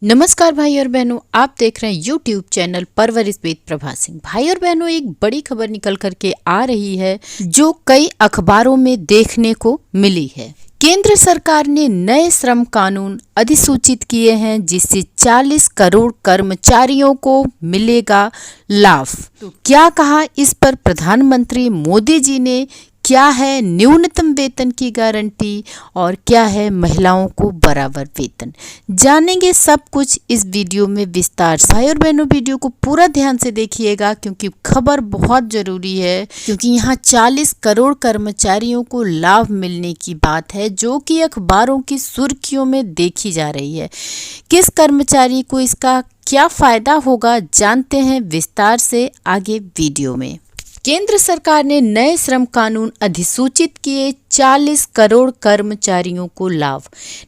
नमस्कार भाई और बहनों, आप देख रहे हैं YouTube चैनल परवरिश वेद प्रभा सिंह। भाई और बहनों, एक बड़ी खबर निकल करके आ रही है जो कई अखबारों में देखने को मिली है। केंद्र सरकार ने नए श्रम कानून अधिसूचित किए हैं जिससे 40 करोड़ कर्मचारियों को मिलेगा लाभ। तो क्या कहा इस पर प्रधानमंत्री मोदी जी ने? क्या है न्यूनतम वेतन की गारंटी और क्या है महिलाओं को बराबर वेतन? जानेंगे सब कुछ इस वीडियो में विस्तार से। भाई और बहनों, वीडियो को पूरा ध्यान से देखिएगा क्योंकि खबर बहुत जरूरी है, क्योंकि यहाँ 40 करोड़ कर्मचारियों को लाभ मिलने की बात है जो कि अखबारों की सुर्खियों में देखी जा रही है। किस कर्मचारी को इसका क्या फायदा होगा, जानते हैं विस्तार से आगे वीडियो में। केंद्र सरकार ने नए श्रम कानून अधिसूचित किए, 40 करोड़ कर्मचारियों को लाभ,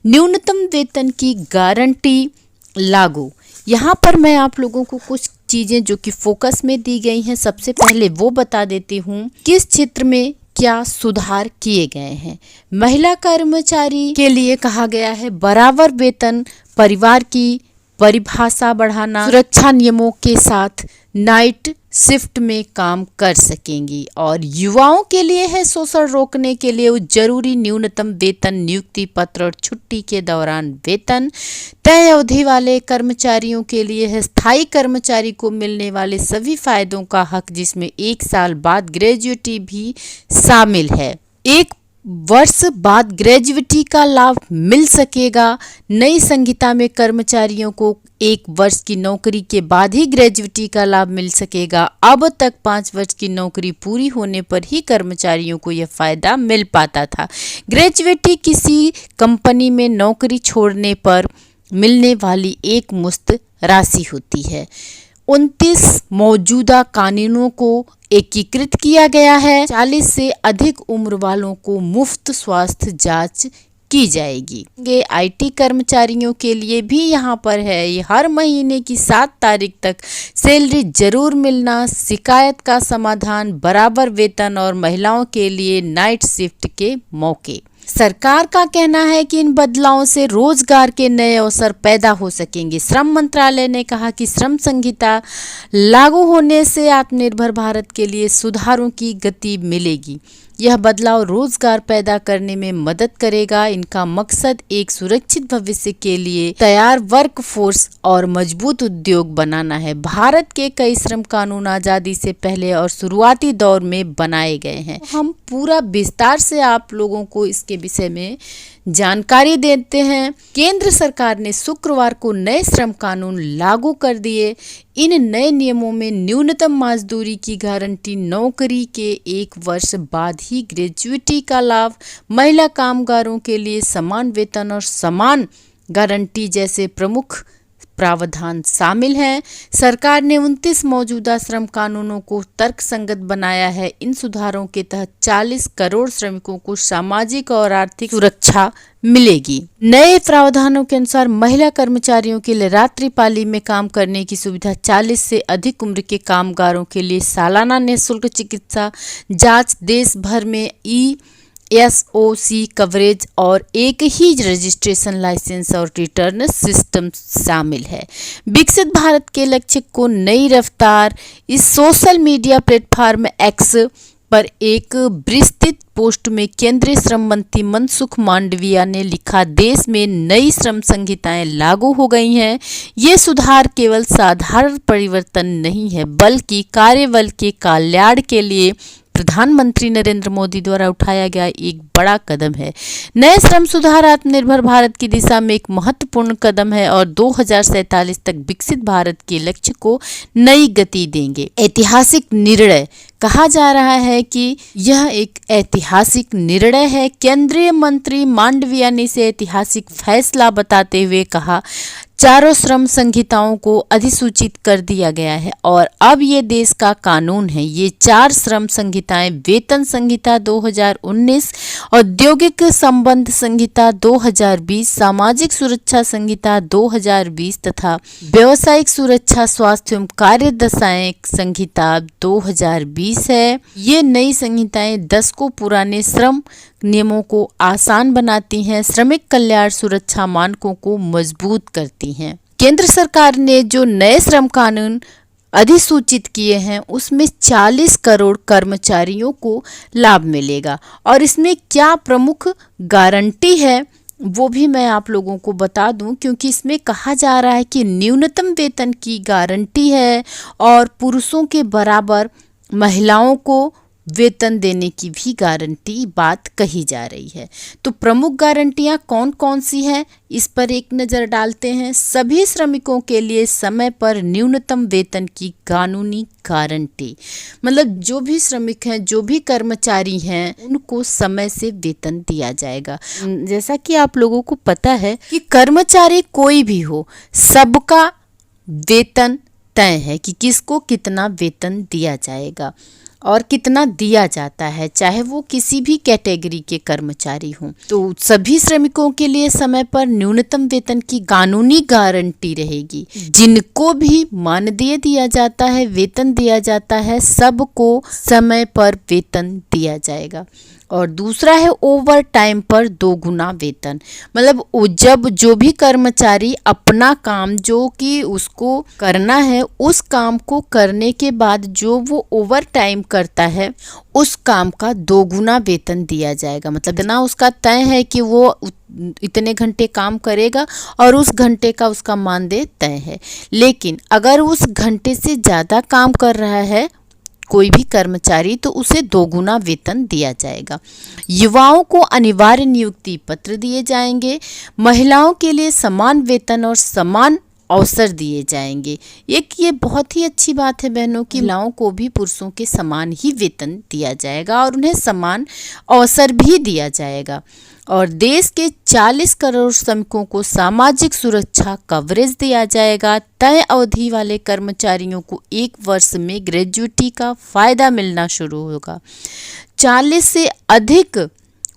न्यूनतम वेतन की गारंटी लागू। यहाँ पर मैं आप लोगों को कुछ चीजें जो कि फोकस में दी गई हैं, सबसे पहले वो बता देती हूँ किस क्षेत्र में क्या सुधार किए गए हैं। महिला कर्मचारी के लिए कहा गया है बराबर वेतन, परिवार की परिभाषा बढ़ाना, सुरक्षा नियमों के साथ नाइट शिफ्ट में काम कर सकेंगी, और युवाओं के लिए है शोषण रोकने के लिए जरूरी न्यूनतम वेतन, नियुक्ति पत्र और छुट्टी के दौरान वेतन। तय अवधि वाले कर्मचारियों के लिए है स्थायी कर्मचारी को मिलने वाले सभी फायदों का हक, जिसमें 1 साल बाद ग्रेजुएटी भी शामिल है। 1 वर्ष बाद ग्रेजुएटी का लाभ मिल सकेगा। नई संहिता में कर्मचारियों को 1 वर्ष की नौकरी के बाद ही ग्रेजुएटी का लाभ मिल सकेगा। अब तक 5 वर्ष की नौकरी पूरी होने पर ही कर्मचारियों को यह फायदा मिल पाता था। ग्रेजुएटी किसी कंपनी में नौकरी छोड़ने पर मिलने वाली एक मुश्त राशि होती है। 29 मौजूदा कानूनों को एकीकृत किया गया है। 40 से अधिक उम्र वालों को मुफ्त स्वास्थ्य जांच की जाएगी। ये आईटी कर्मचारियों के लिए भी यहाँ पर है, ये हर महीने की 7 तारीख तक सैलरी जरूर मिलना, शिकायत का समाधान, बराबर वेतन और महिलाओं के लिए नाइट शिफ्ट के मौके। सरकार का कहना है कि इन बदलावों से रोजगार के नए अवसर पैदा हो सकेंगे। श्रम मंत्रालय ने कहा कि श्रम संहिता लागू होने से आत्मनिर्भर भारत के लिए सुधारों की गति मिलेगी। यह बदलाव रोजगार पैदा करने में मदद करेगा। इनका मकसद एक सुरक्षित भविष्य के लिए तैयार वर्कफोर्स और मजबूत उद्योग बनाना है। भारत के कई श्रम कानून आजादी से पहले और शुरुआती दौर में बनाए गए हैं। हम पूरा विस्तार से आप लोगों को इसके विषय में जानकारी देते हैं। केंद्र सरकार ने शुक्रवार को नए श्रम कानून लागू कर दिए। इन नए नियमों में न्यूनतम मजदूरी की गारंटी, नौकरी के 1 वर्ष बाद ही ग्रेजुएटी का लाभ, महिला कामगारों के लिए समान वेतन और समान गारंटी जैसे प्रमुख प्रावधान शामिल हैं। सरकार ने 29 मौजूदा श्रम कानूनों को तर्कसंगत बनाया है। इन सुधारों के तहत 40 करोड़ श्रमिकों को सामाजिक और आर्थिक सुरक्षा मिलेगी। नए प्रावधानों के अनुसार महिला कर्मचारियों के लिए रात्रिपाली में काम करने की सुविधा, 40 से अधिक उम्र के कामगारों के लिए सालाना निःशुल्क चिकित्सा जांच, देश भर में SOC कवरेज और एक ही रजिस्ट्रेशन लाइसेंस और रिटर्न सिस्टम शामिल है। विकसित भारत के लक्ष्य को नई रफ्तार। इस सोशल मीडिया प्लेटफॉर्म एक्स पर एक विस्तृत पोस्ट में केंद्रीय श्रम मंत्री मनसुख मांडविया ने लिखा, देश में नई श्रम संहिताएं लागू हो गई हैं। ये सुधार केवल साधारण परिवर्तन नहीं है बल्कि कार्यबल के कल्याण के लिए प्रधानमंत्री नरेंद्र मोदी द्वारा उठाया गया एक बड़ा कदम है। नए श्रम सुधार आत्मनिर्भर भारत की दिशा में एक महत्वपूर्ण कदम है और 2047 तक विकसित भारत के लक्ष्य को नई गति देंगे। ऐतिहासिक निर्णय कहा जा रहा है कि यह एक ऐतिहासिक निर्णय है। केंद्रीय मंत्री मांडविया ने इसे ऐतिहासिक फैसला बताते हुए कहा, चारों श्रम संहिताओं को अधिसूचित कर दिया गया है और अब ये देश का कानून है। ये 4 श्रम संहिताएं वेतन संहिता 2019, औद्योगिक संबंध संहिता 2020, सामाजिक सुरक्षा संहिता 2020 तथा व्यावसायिक सुरक्षा, स्वास्थ्य एवं कार्यदशाएं संहिता 2020 है। ये नई संहिताएं 10 को पुराने श्रम नियमों को आसान बनाती हैं, श्रमिक कल्याण सुरक्षा मानकों को मजबूत करती हैं। केंद्र सरकार ने जो नए श्रम कानून अधिसूचित किए हैं उसमें 40 करोड़ कर्मचारियों को लाभ मिलेगा। और इसमें क्या प्रमुख गारंटी है वो भी मैं आप लोगों को बता दूं, क्योंकि इसमें कहा जा रहा है कि न्यूनतम वेतन की गारंटी है और पुरुषों के बराबर महिलाओं को वेतन देने की भी गारंटी बात कही जा रही है। तो प्रमुख गारंटियां कौन कौन सी हैं इस पर एक नज़र डालते हैं। सभी श्रमिकों के लिए समय पर न्यूनतम वेतन की कानूनी गारंटी, मतलब जो भी श्रमिक हैं, जो भी कर्मचारी हैं, उनको समय से वेतन दिया जाएगा। जैसा कि आप लोगों को पता है कि कर्मचारी कोई भी हो, सबका वेतन तय है कि किसको कितना वेतन दिया जाएगा और कितना दिया जाता है, चाहे वो किसी भी कैटेगरी के कर्मचारी हों। तो सभी श्रमिकों के लिए समय पर न्यूनतम वेतन की कानूनी गारंटी रहेगी। जिनको भी मानदेय दिया जाता है, वेतन दिया जाता है, सबको समय पर वेतन दिया जाएगा। और दूसरा है ओवर टाइम पर 2 गुना वेतन, मतलब जब जो भी कर्मचारी अपना काम जो कि उसको करना है, उस काम को करने के बाद जो वो ओवर टाइम करता है उस काम का 2 गुना वेतन दिया जाएगा। मतलब इतना उसका तय है कि वो इतने घंटे काम करेगा और उस घंटे का उसका मानदेय तय है। लेकिन अगर उस घंटे से ज़्यादा काम कर रहा है कोई भी कर्मचारी तो उसे 2 गुना वेतन दिया जाएगा। युवाओं को अनिवार्य नियुक्ति पत्र दिए जाएंगे। महिलाओं के लिए समान वेतन और समान अवसर दिए जाएंगे। एक ये बहुत ही अच्छी बात है बहनों कि महिलाओं को भी पुरुषों के समान ही वेतन दिया जाएगा और उन्हें समान अवसर भी दिया जाएगा। और देश के 40 करोड़ श्रमिकों को सामाजिक सुरक्षा कवरेज दिया जाएगा। तय अवधि वाले कर्मचारियों को 1 वर्ष में ग्रेजुएटी का फायदा मिलना शुरू होगा। 40 से अधिक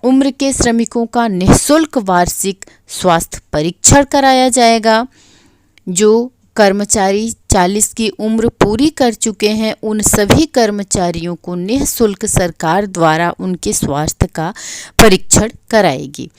उम्र के श्रमिकों का निःशुल्क वार्षिक स्वास्थ्य परीक्षण कराया जाएगा। जो कर्मचारी 40 की उम्र पूरी कर चुके हैं उन सभी कर्मचारियों को निःशुल्क सरकार द्वारा उनके स्वास्थ्य का परीक्षण कराएगी,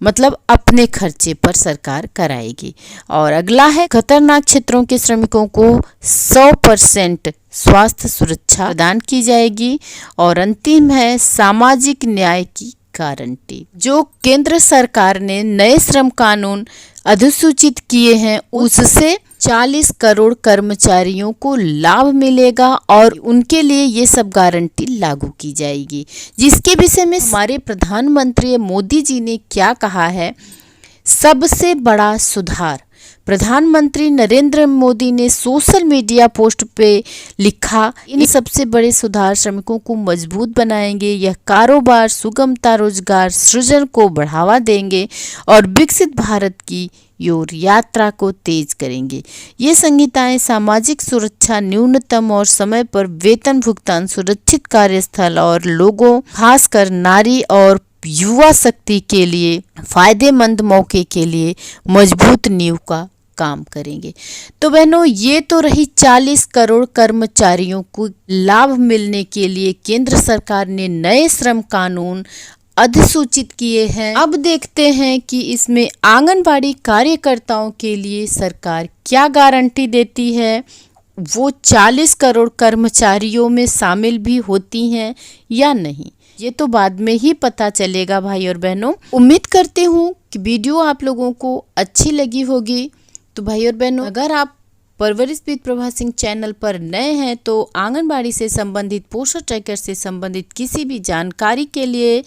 मतलब अपने खर्चे पर सरकार कराएगी। और अगला है खतरनाक क्षेत्रों के श्रमिकों को 100% स्वास्थ्य सुरक्षा प्रदान की जाएगी। और अंतिम है सामाजिक न्याय की गारंटी। जो केंद्र सरकार ने नए श्रम कानून अधिसूचित किए हैं उससे 40 करोड़ कर्मचारियों को लाभ मिलेगा और उनके लिए ये सब गारंटी लागू की जाएगी। जिसके विषय में हमारे प्रधानमंत्री मोदी जी ने क्या कहा है, सबसे बड़ा सुधार। प्रधानमंत्री नरेंद्र मोदी ने सोशल मीडिया पोस्ट पे लिखा, इन सबसे बड़े सुधार श्रमिकों को मजबूत बनाएंगे, यह कारोबार, सुगमता, रोजगार सृजन को बढ़ावा देंगे और विकसित भारत की ओर यात्रा को तेज करेंगे। ये संहिताएं सामाजिक सुरक्षा, न्यूनतम और समय पर वेतन भुगतान, सुरक्षित कार्यस्थल और लोगों खासकर नारी और युवा शक्ति के लिए फायदेमंद मौके के लिए मजबूत नींव का काम करेंगे। तो बहनों ये तो रही 40 करोड़ कर्मचारियों को लाभ मिलने के लिए केंद्र सरकार ने नए श्रम कानून अधिसूचित किए हैं। अब देखते हैं कि इसमें आंगनबाड़ी कार्यकर्ताओं के लिए सरकार क्या गारंटी देती है, वो 40 करोड़ कर्मचारियों में शामिल भी होती हैं या नहीं, ये तो बाद में ही पता चलेगा भाई और बहनों। उम्मीद करती हूँ कि वीडियो आप लोगों को अच्छी लगी होगी। तो भाई और बहनों, अगर आप परवरिश विद प्रभा सिंह चैनल पर नए हैं तो आंगनबाड़ी से संबंधित, पोस्टर ट्रैकर से संबंधित किसी भी जानकारी के लिए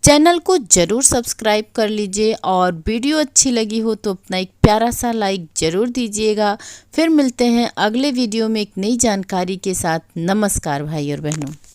चैनल को जरूर सब्सक्राइब कर लीजिए और वीडियो अच्छी लगी हो तो अपना एक प्यारा सा लाइक जरूर दीजिएगा। फिर मिलते हैं अगले वीडियो में एक नई जानकारी के साथ। नमस्कार भाई और बहनों।